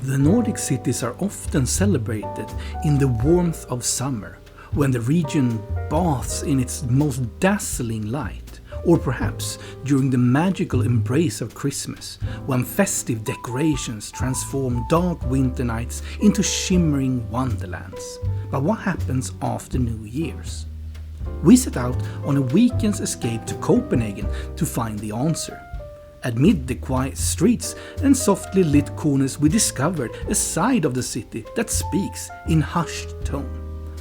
The Nordic cities are often celebrated in the warmth of summer, when the region bathes in its most dazzling light, or perhaps during the magical embrace of Christmas, when festive decorations transform dark winter nights into shimmering wonderlands. But what happens after New Year's? We set out on a weekend's escape to Copenhagen to find the answer. Amid the quiet streets and softly lit corners, we discovered a side of the city that speaks in hushed tone.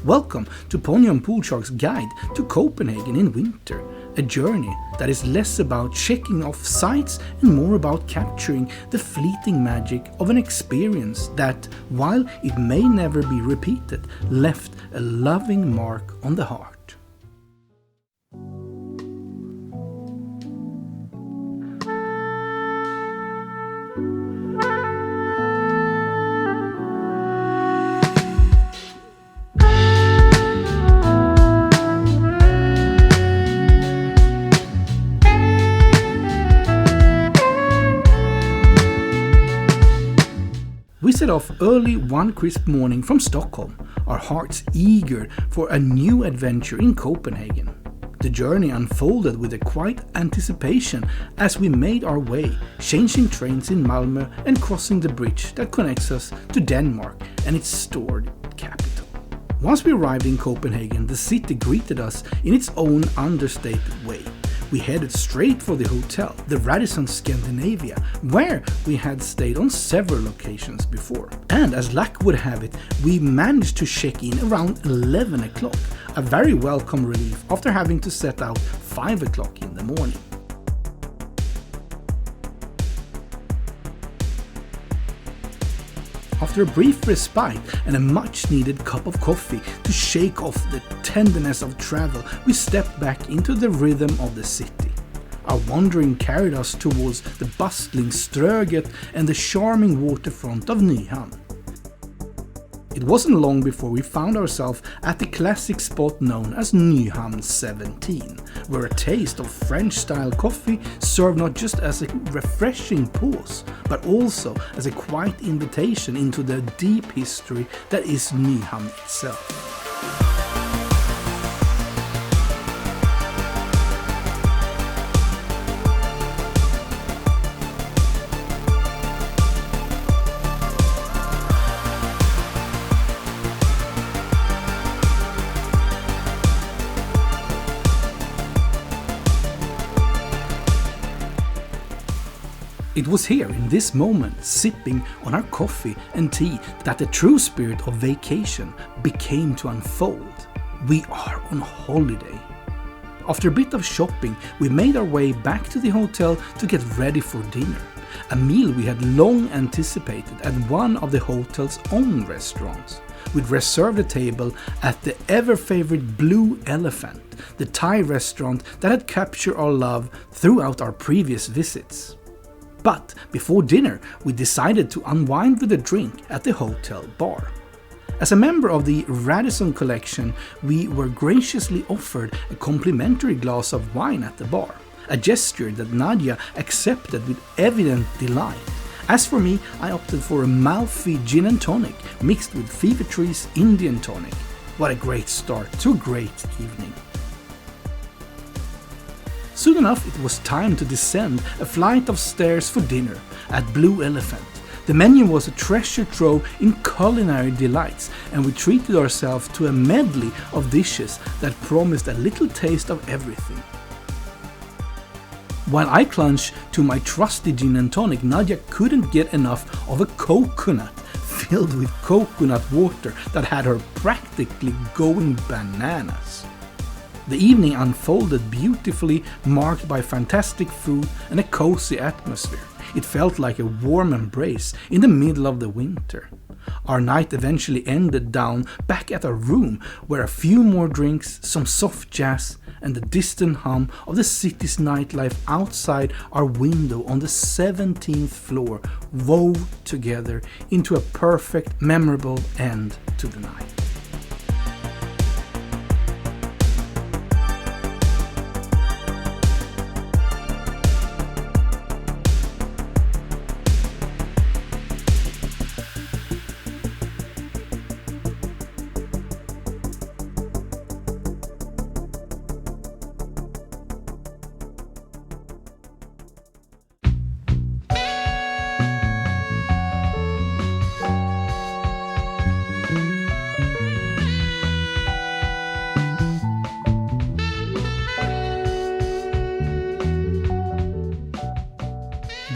Welcome to Ponyon Poolshark's guide to Copenhagen in winter, a journey that is less about checking off sights and more about capturing the fleeting magic of an experience that, while it may never be repeated, left a loving mark on the heart. We set off early one crisp morning from Stockholm, our hearts eager for a new adventure in Copenhagen. The journey unfolded with a quiet anticipation as we made our way, changing trains in Malmö and crossing the bridge that connects us to Denmark and its storied capital. Once we arrived in Copenhagen, the city greeted us in its own understated way. We headed straight for the hotel, the Radisson Scandinavia, where we had stayed on several occasions before. And as luck would have it, we managed to check in around 11 o'clock, a very welcome relief after having to set out 5 o'clock in the morning. After a brief respite and a much-needed cup of coffee to shake off the tenderness of travel, we stepped back into the rhythm of the city. Our wandering carried us towards the bustling Strøget and the charming waterfront of Nyhavn. It wasn't long before we found ourselves at the classic spot known as Nyhavn 17, where a taste of French-style coffee served not just as a refreshing pause, but also as a quiet invitation into the deep history that is Nyhavn itself. It was here, in this moment, sipping on our coffee and tea, that the true spirit of vacation became to unfold. We are on holiday. After a bit of shopping, we made our way back to the hotel to get ready for dinner, a meal we had long anticipated at one of the hotel's own restaurants. We'd reserved a table at the ever-favorite Blue Elephant, the Thai restaurant that had captured our love throughout our previous visits. But before dinner, we decided to unwind with a drink at the hotel bar. As a member of the Radisson collection, we were graciously offered a complimentary glass of wine at the bar, a gesture that Nadia accepted with evident delight. As for me, I opted for a Malfi gin and tonic mixed with Fever Tree's Indian tonic. What a great start to a great evening. Soon enough, it was time to descend a flight of stairs for dinner at Blue Elephant. The menu was a treasure trove in culinary delights, and we treated ourselves to a medley of dishes that promised a little taste of everything. While I clutched to my trusty gin and tonic, Nadia couldn't get enough of a coconut filled with coconut water that had her practically going bananas. The evening unfolded beautifully, marked by fantastic food and a cozy atmosphere. It felt like a warm embrace in the middle of the winter. Our night eventually ended down back at our room, where a few more drinks, some soft jazz, and the distant hum of the city's nightlife outside our window on the 17th floor wove together into a perfect, memorable end to the night.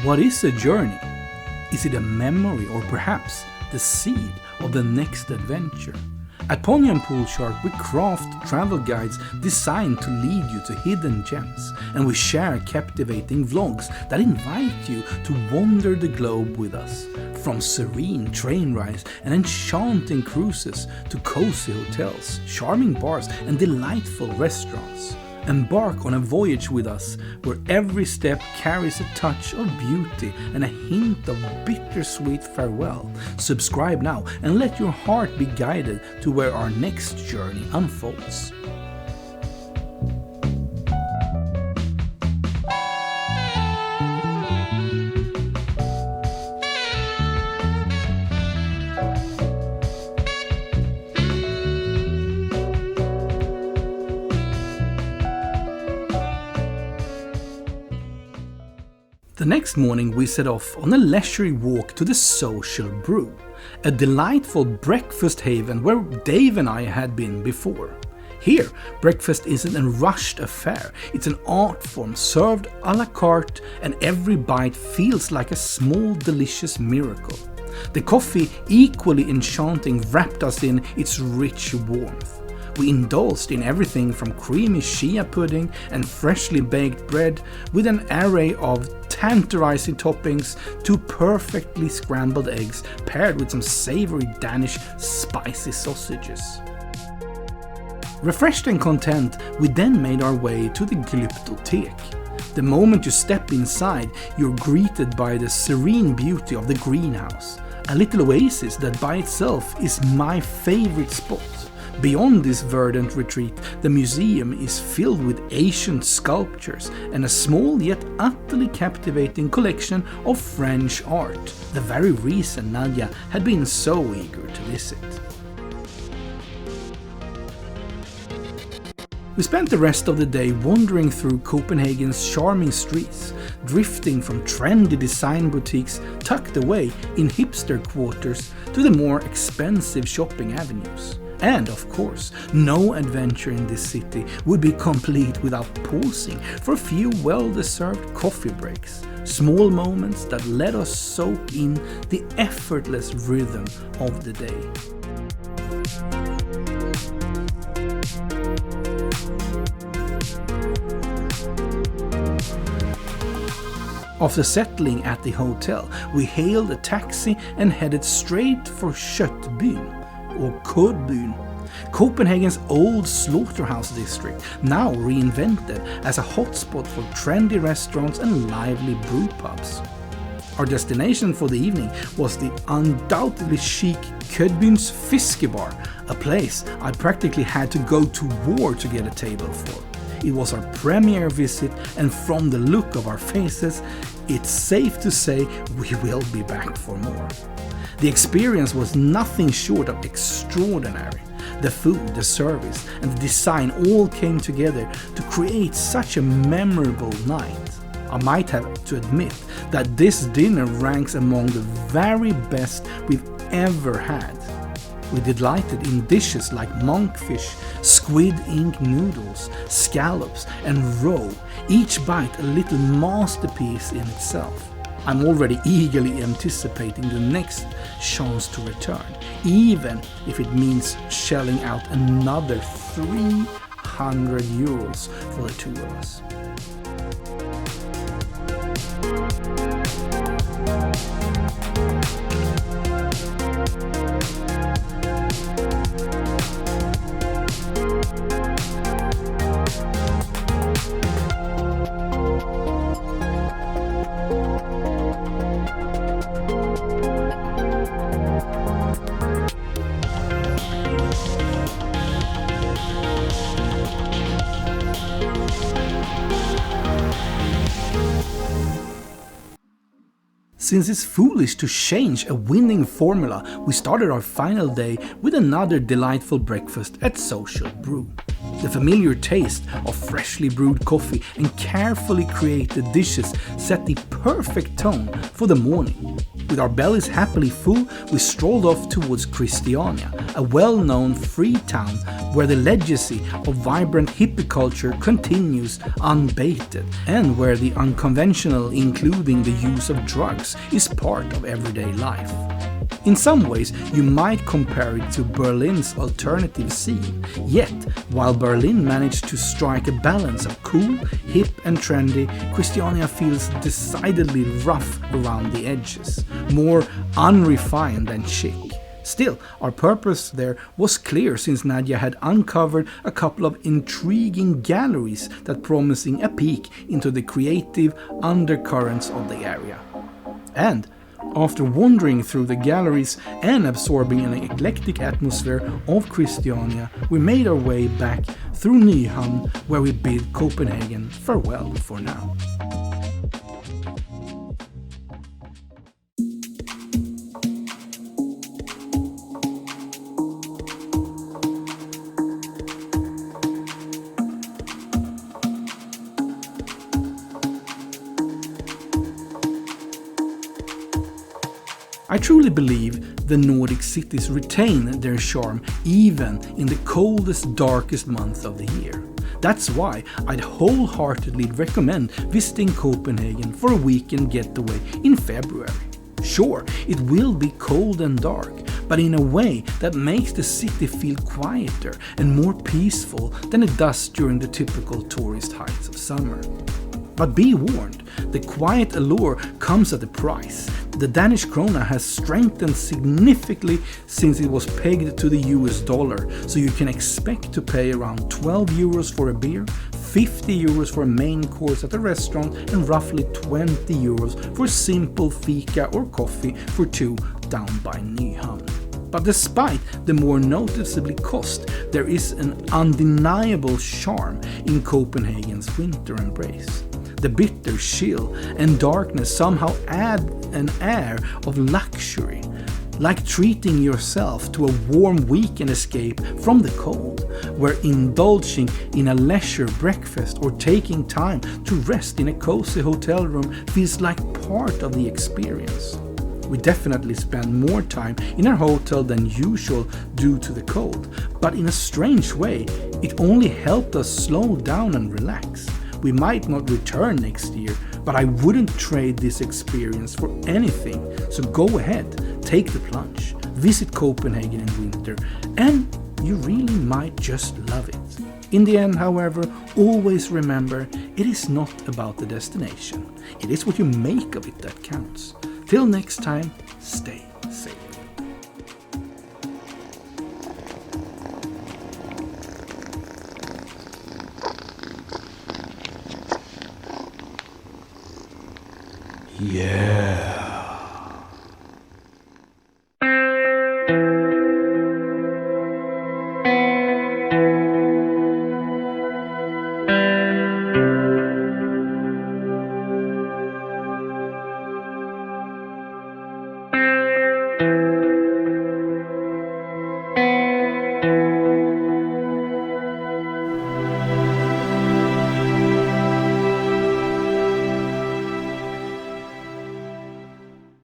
What is a journey? Is it a memory or perhaps the seed of the next adventure? At Pony and Pool Shark, we craft travel guides designed to lead you to hidden gems, and we share captivating vlogs that invite you to wander the globe with us. From serene train rides and enchanting cruises to cozy hotels, charming bars and delightful restaurants. Embark on a voyage with us where every step carries a touch of beauty and a hint of bittersweet farewell. Subscribe now and let your heart be guided to where our next journey unfolds. The next morning we set off on a leisurely walk to the Social Brew, a delightful breakfast haven where Dave and I had been before. Here, breakfast isn't a rushed affair, it's an art form served a la carte, and every bite feels like a small delicious miracle. The coffee, equally enchanting, wrapped us in its rich warmth. We indulged in everything from creamy chia pudding and freshly baked bread with an array of tantalizing toppings to perfectly scrambled eggs paired with some savory Danish spicy sausages. Refreshed and content, we then made our way to the Glyptoteket. The moment you step inside, you're greeted by the serene beauty of the greenhouse, a little oasis that by itself is my favorite spot. Beyond this verdant retreat, the museum is filled with ancient sculptures and a small yet utterly captivating collection of French art, the very reason Nadia had been so eager to visit. We spent the rest of the day wandering through Copenhagen's charming streets, drifting from trendy design boutiques tucked away in hipster quarters to the more expensive shopping avenues. And of course, no adventure in this city would be complete without pausing for a few well-deserved coffee breaks, small moments that let us soak in the effortless rhythm of the day. After settling at the hotel, we hailed a taxi and headed straight for Kødbyen, or Kødbyen, Copenhagen's old slaughterhouse district, now reinvented as a hotspot for trendy restaurants and lively brew pubs. Our destination for the evening was the undoubtedly chic Kødbyens Fiskebar, a place I practically had to go to war to get a table for. It was our premiere visit, and from the look of our faces, it's safe to say we will be back for more. The experience was nothing short of extraordinary. The food, the service, and the design all came together to create such a memorable night. I might have to admit that this dinner ranks among the very best we've ever had. We delighted in dishes like monkfish, squid ink noodles, scallops, and roe, each bite a little masterpiece in itself. I'm already eagerly anticipating the next chance to return, even if it means shelling out another 300 euros for the two of us. Since it's foolish to change a winning formula, we started our final day with another delightful breakfast at Social Brew. The familiar taste of freshly brewed coffee and carefully created dishes set the perfect tone for the morning. With our bellies happily full, we strolled off towards Christiania, a well-known free town where the legacy of vibrant hippie culture continues unabated and where the unconventional, including the use of drugs, is part of everyday life. In some ways, you might compare it to Berlin's alternative scene, yet, while Berlin managed to strike a balance of cool, hip and trendy, Christiania feels decidedly rough around the edges, more unrefined than chic. Still, our purpose there was clear since Nadia had uncovered a couple of intriguing galleries that promising a peek into the creative undercurrents of the area. And after wandering through the galleries and absorbing an eclectic atmosphere of Christiania, we made our way back through Nyhavn, where we bid Copenhagen farewell for now. I truly believe the Nordic cities retain their charm even in the coldest, darkest month of the year. That's why I'd wholeheartedly recommend visiting Copenhagen for a weekend getaway in February. Sure, it will be cold and dark, but in a way that makes the city feel quieter and more peaceful than it does during the typical tourist heights of summer. But be warned, the quiet allure comes at a price. The Danish krona has strengthened significantly since it was pegged to the US dollar, so you can expect to pay around 12 euros for a beer, 50 euros for a main course at a restaurant, and roughly 20 euros for simple fika or coffee for two down by Nyhavn. But despite the more noticeably cost, there is an undeniable charm in Copenhagen's winter embrace. The bitter chill and darkness somehow add an air of luxury, like treating yourself to a warm weekend escape from the cold, where indulging in a leisure breakfast or taking time to rest in a cozy hotel room feels like part of the experience. We definitely spend more time in our hotel than usual due to the cold, but in a strange way, it only helped us slow down and relax. We might not return next year, but I wouldn't trade this experience for anything. So go ahead, take the plunge, visit Copenhagen in winter, and you really might just love it. In the end, however, always remember, it is not about the destination. It is what you make of it that counts. Till next time, stay safe. Yeah.